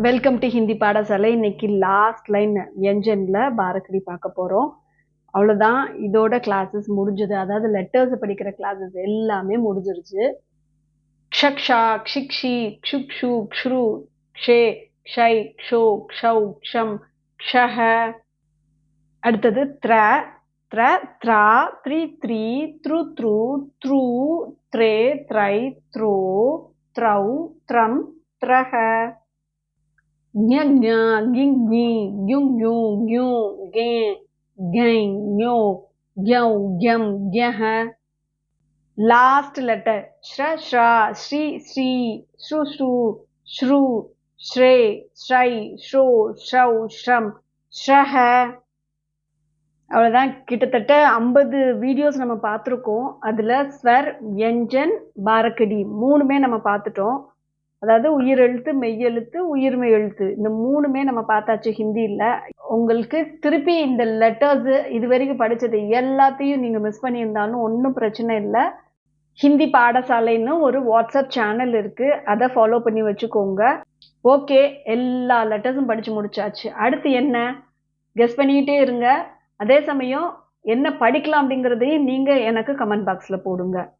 Welcome to Hindi பாடசாலை. இன்னைக்கு last line வியஞ்சன்ல பாரக்கடி பார்க்க போறோம். அவ்வளவுதான், இதோட கிளாஸஸ் முடிஞ்சது. அதாவது லெட்டர்ஸ் படிக்கிற கிளாஸஸ் எல்லாமே முடிஞ்சிருச்சு. க்ஷக்ஷா, க்ஷிக்ஷி, க்ஷுக்ஷு, க்ஷ்ரு, க்ஷே, க்ஷை, க்ஷோ, க்ஷௌ, க்ஷம், க்ஷஹ. அடுத்தது த்ர, த்ர, த்ரா, த்ரி, த்ரீ, த்ரு, த்ரு, த்ரூ, த்ரே, த்ரை, த்ரோ, த்ரௌ, த்ரம், த்ரஹ. Nya nya, ging gi, gyung gyung, gyung, gen, gang, nyo, gyau, gyam, gyaha. Last letter. Shra, shra, shri, shri, shru, shru, shru, shre, shrai, shro, shrau, shram, shraha. அவ்வளோதான். கிட்டத்தட்ட 50 வீடியோஸ் நம்ம பார்த்துருக்கோம். அதில் ஸ்வர், வியஞ்சன், பாரக்கடி மூணுமே நம்ம பார்த்துட்டோம். அதாவது உயிரெழுத்து, மெய்யெழுத்து, உயிர்மெய் எழுத்து, இந்த மூணுமே நம்ம பார்த்தாச்சு ஹிந்தியில். உங்களுக்கு திருப்பி இந்த லெட்டர்ஸு இது வரைக்கும் படித்தது எல்லாத்தையும் நீங்கள் மிஸ் பண்ணியிருந்தாலும் ஒன்றும் பிரச்சனை இல்லை. ஹிந்தி பாடசாலைன்னு ஒரு வாட்ஸ்அப் சேனல் இருக்குது, அதை ஃபாலோ பண்ணி வச்சுக்கோங்க. ஓகே, எல்லா லெட்டர்ஸும் படித்து முடிச்சாச்சு. அடுத்து என்ன கெஸ் பண்ணிக்கிட்டே இருங்க. அதே சமயம் என்ன படிக்கலாம் அப்படிங்கிறதையும் நீங்கள் எனக்கு கமெண்ட் பாக்ஸில் போடுங்க.